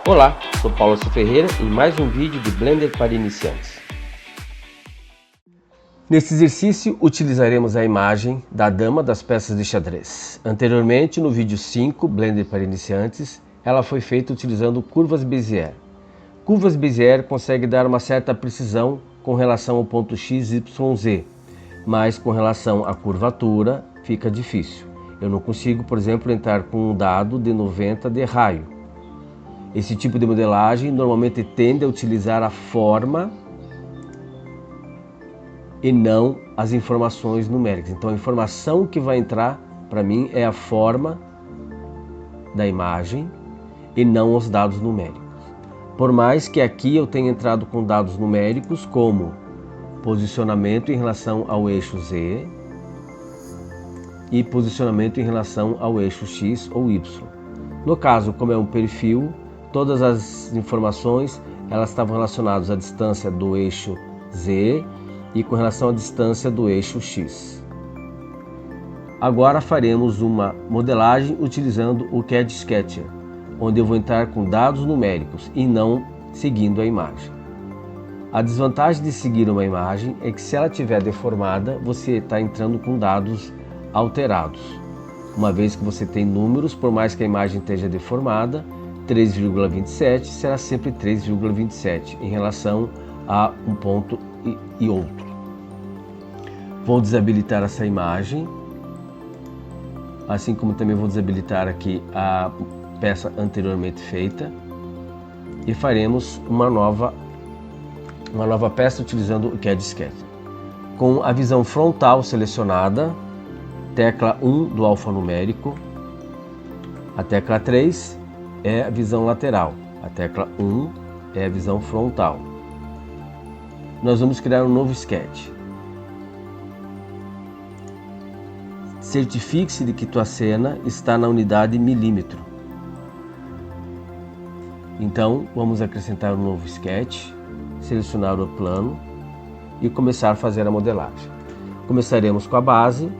Olá, sou Paulo Ferreira em mais um vídeo de Blender para iniciantes. Neste exercício utilizaremos a imagem da dama das peças de xadrez. Anteriormente, no vídeo 5, Blender para iniciantes, ela foi feita utilizando curvas Bezier. Curvas Bezier consegue dar uma certa precisão com relação ao ponto x, y, z, mas com relação à curvatura fica difícil. Eu não consigo, por exemplo, entrar com um dado de 90 de raio. Esse tipo de modelagem normalmente tende a utilizar a forma e não as informações numéricas. Então a informação que vai entrar para mim é a forma da imagem e não os dados numéricos. Por mais que aqui eu tenha entrado com dados numéricos como posicionamento em relação ao eixo Z e posicionamento em relação ao eixo X ou Y. No caso, como é um perfil, todas as informações elas estavam relacionadas à distância do eixo Z e com relação à distância do eixo X. Agora faremos uma modelagem utilizando o CAD Sketcher, onde eu vou entrar com dados numéricos e não seguindo a imagem. A desvantagem de seguir uma imagem é que se ela estiver deformada, você está entrando com dados alterados. Uma vez que você tem números, por mais que a imagem esteja deformada, 3,27 será sempre 3,27 em relação a um ponto e outro. Vou desabilitar essa imagem, assim como também vou desabilitar aqui a peça anteriormente feita e faremos uma nova peça utilizando o CAD Sketcher. Com a visão frontal selecionada, tecla 1 do alfanumérico, a tecla 3 é a visão lateral, a tecla 1 é a visão frontal. Nós vamos criar um novo sketch. Certifique-se de que tua cena está na unidade milímetro. Então, vamos acrescentar um novo sketch, selecionar o plano e começar a fazer a modelagem. Começaremos com a base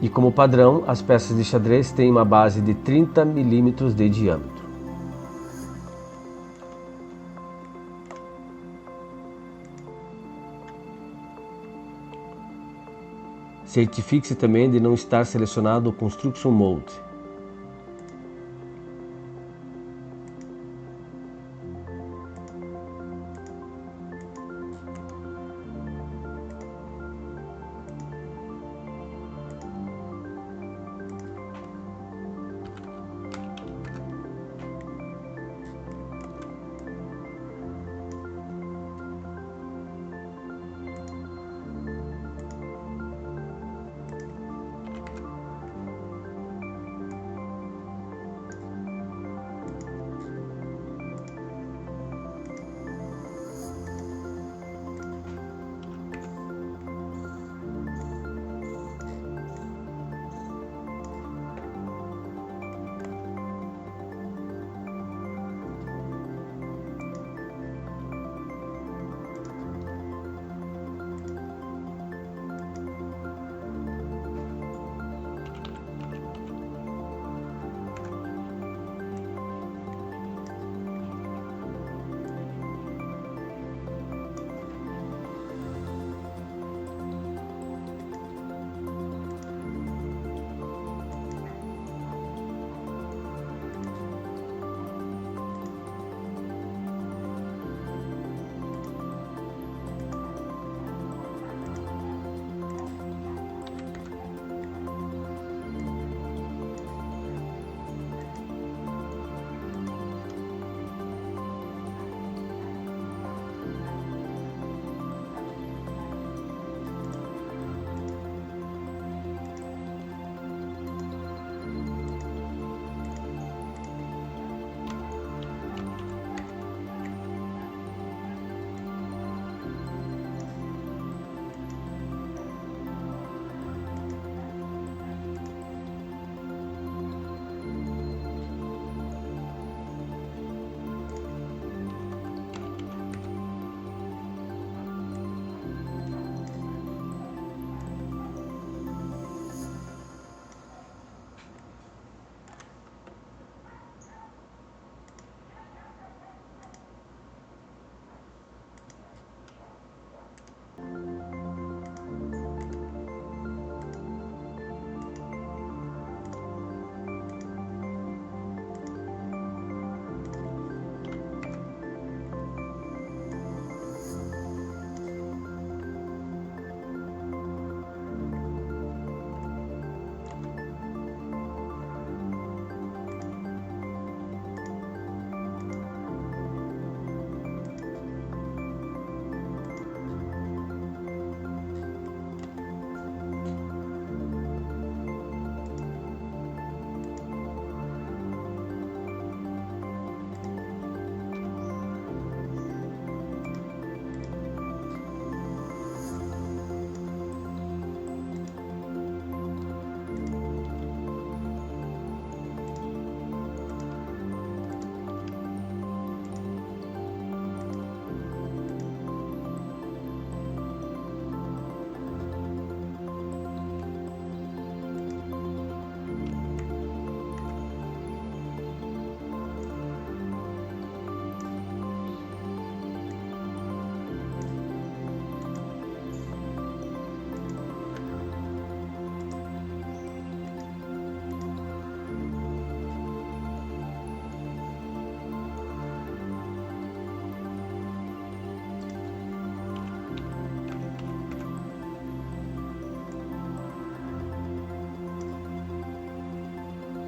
e, como padrão, as peças de xadrez têm uma base de 30 milímetros de diâmetro. Certifique-se também de não estar selecionado o Construction Mode.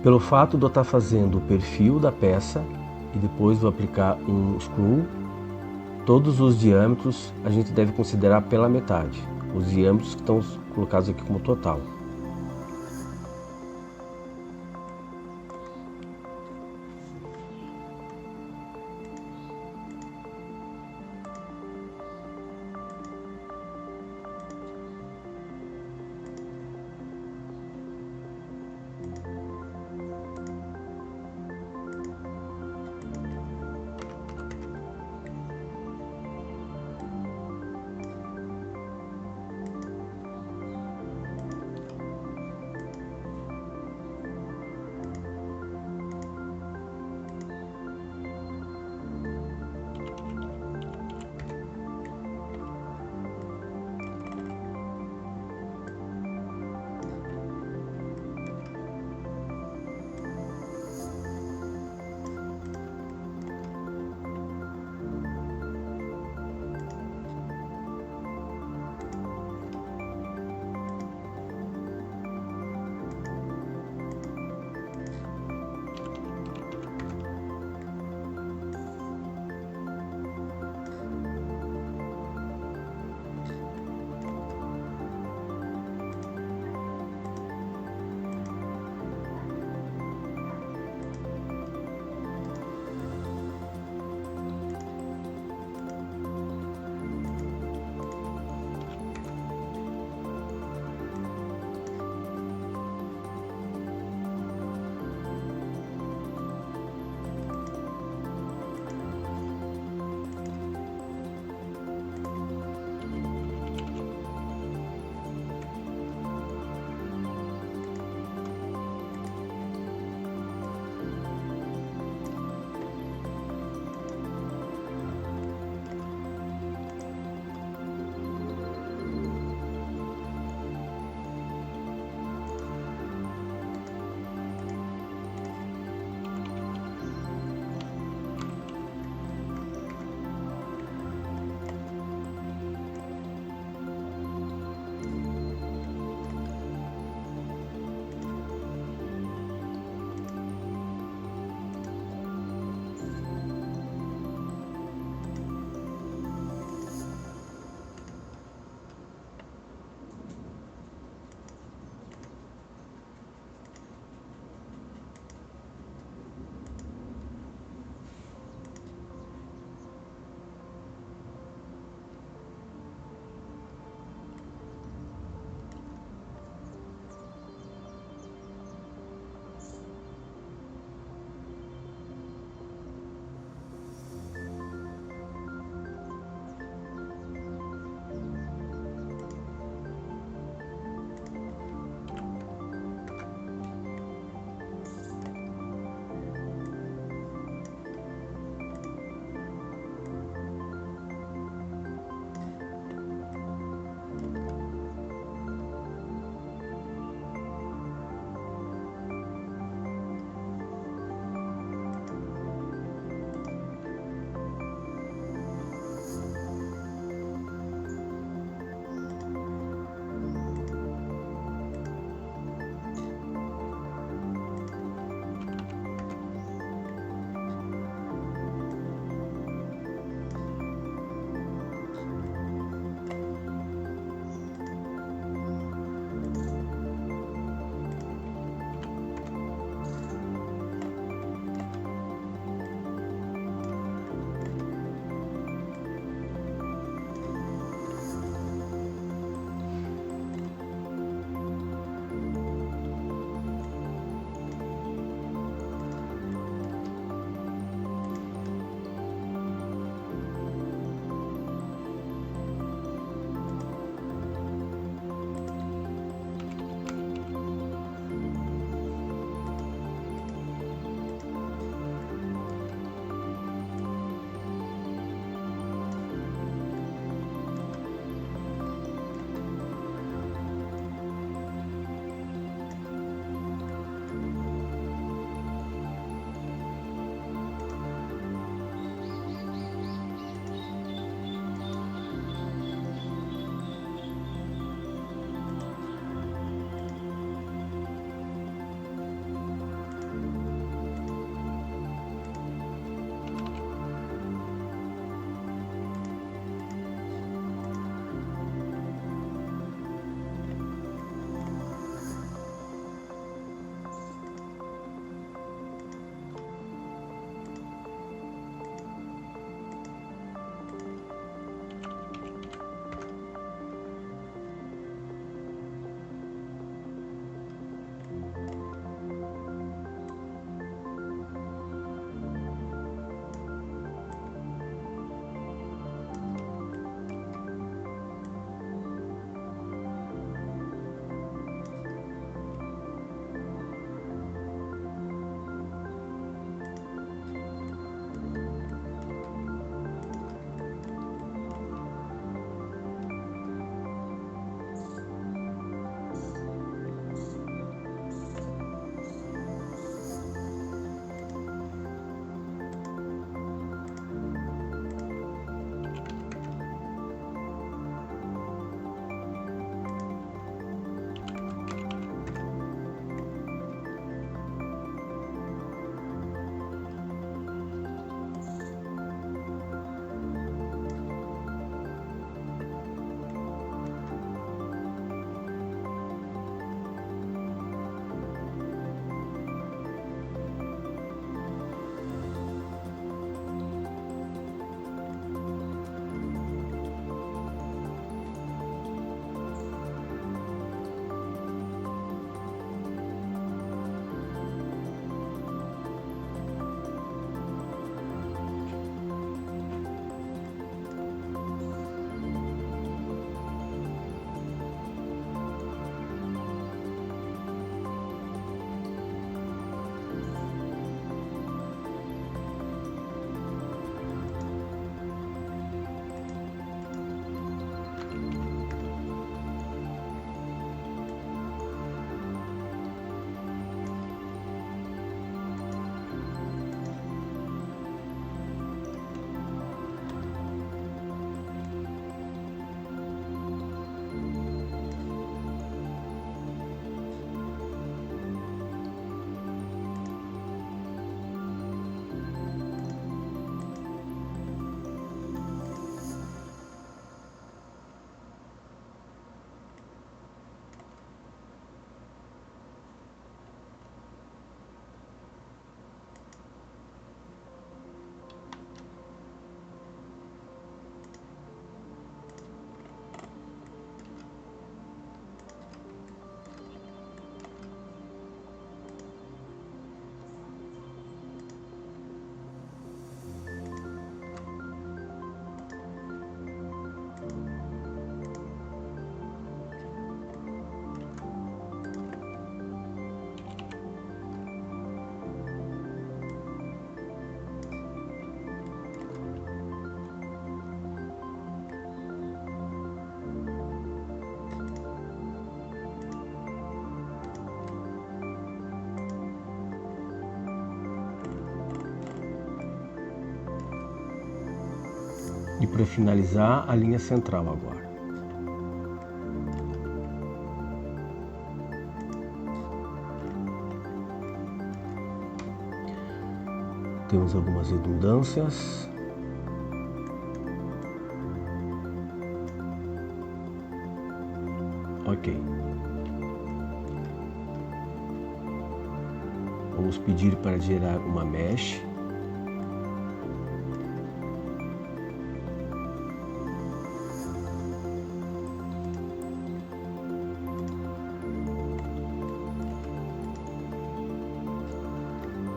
Pelo fato de eu estar fazendo o perfil da peça e depois vou aplicar um screw, todos os diâmetros a gente deve considerar pela metade, os diâmetros que estão colocados aqui como total. para finalizar a linha central agora. Temos algumas redundâncias. Ok. Vamos pedir para gerar uma mesh.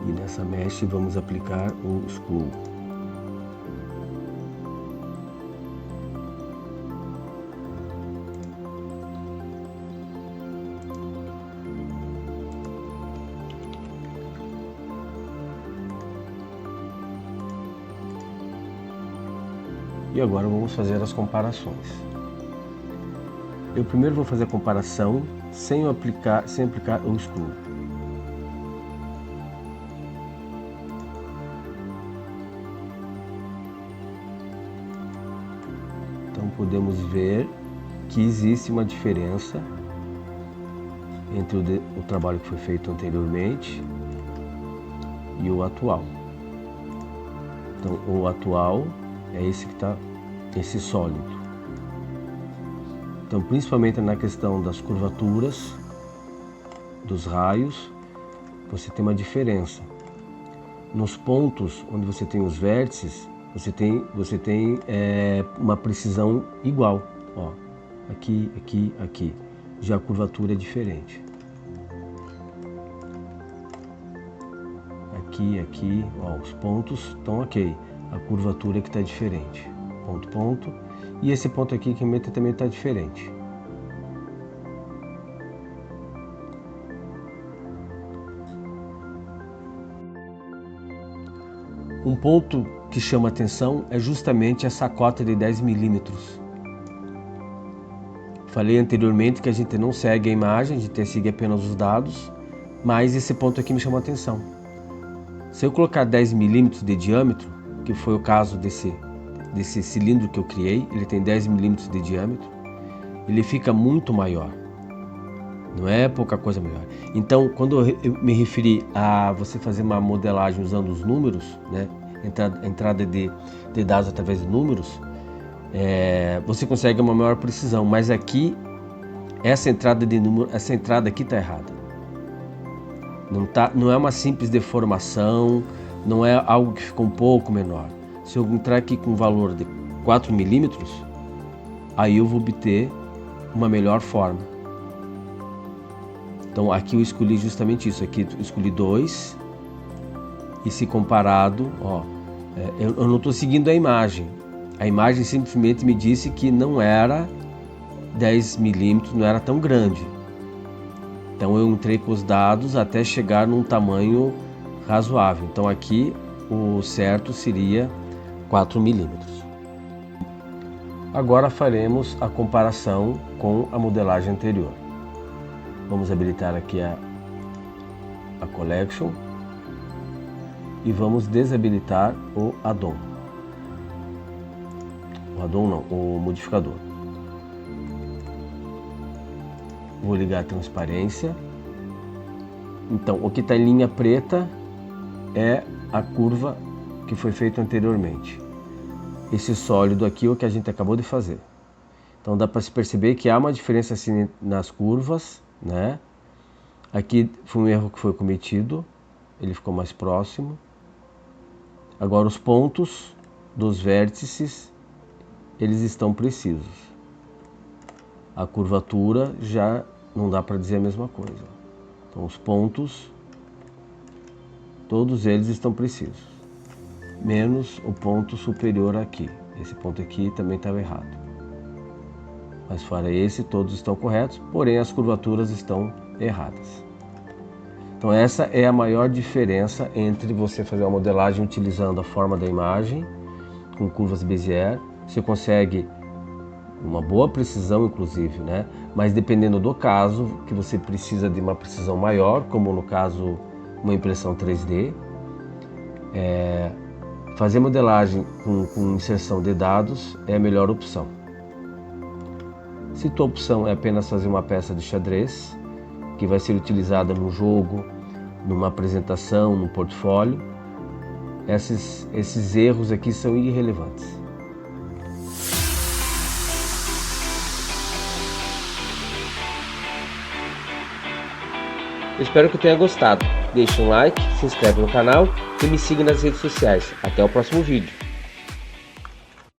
E nessa mesh vamos aplicar o screw. E agora vamos fazer as comparações. Eu primeiro vou fazer a comparação sem aplicar o screw. Então podemos ver que existe uma diferença entre o trabalho que foi feito anteriormente e o atual. Então o atual é esse que está, esse sólido. Então, principalmente na questão das curvaturas, dos raios, você tem uma diferença. Nos pontos onde você tem os vértices, você tem uma precisão igual. Ó, aqui, aqui, aqui. Já a curvatura é diferente. Aqui, aqui, ó, os pontos estão ok. A curvatura que está diferente, ponto, ponto, e esse ponto aqui que também está diferente. Um ponto que chama atenção é justamente essa cota de 10 milímetros. Falei anteriormente que a gente não segue a imagem, a gente segue apenas os dados, mas esse ponto aqui me chamou a atenção. Se eu colocar 10 milímetros de diâmetro, que foi o caso desse cilindro que eu criei, ele tem 10 milímetros de diâmetro, ele fica muito maior, não é pouca coisa maior. Então, quando eu me referi a você fazer uma modelagem usando os números, né, entrada de dados através de números, você consegue uma maior precisão, mas aqui, essa entrada aqui está errada. Não é uma simples deformação, não é algo que ficou um pouco menor. Se eu entrar aqui com um valor de 4 milímetros, aí eu vou obter uma melhor forma. Então aqui eu escolhi justamente isso. Aqui eu escolhi 2. E se comparado, ó, eu não estou seguindo a imagem. A imagem simplesmente me disse que não era 10 milímetros, não era tão grande. Então eu entrei com os dados até chegar num tamanho razoável. Então aqui o certo seria 4 milímetros. Agora faremos a comparação com a modelagem anterior. Vamos habilitar aqui a Collection e vamos desabilitar o addon. O addon não, o modificador. Vou ligar a transparência. Então o que está em linha preta é a curva que foi feita anteriormente. Esse sólido aqui é o que a gente acabou de fazer. Então dá para se perceber que há uma diferença assim nas curvas, né? Aqui foi um erro que foi cometido, ele ficou mais próximo. Agora os pontos dos vértices, eles estão precisos. A curvatura já não dá para dizer a mesma coisa. Então os pontos, todos eles estão precisos, menos o ponto superior aqui. Esse ponto aqui também estava errado. Mas fora esse, todos estão corretos, porém as curvaturas estão erradas. Então essa é a maior diferença entre você fazer uma modelagem utilizando a forma da imagem, com curvas Bézier. Você consegue uma boa precisão, inclusive, né? Mas dependendo do caso, que você precisa de uma precisão maior, como no caso uma impressão 3D, fazer modelagem com inserção de dados é a melhor opção. Se tua opção é apenas fazer uma peça de xadrez, que vai ser utilizada num jogo, numa apresentação, num portfólio, esses erros aqui são irrelevantes. Eu espero que tenha gostado. Deixe um like, se inscreve no canal e me siga nas redes sociais. Até o próximo vídeo.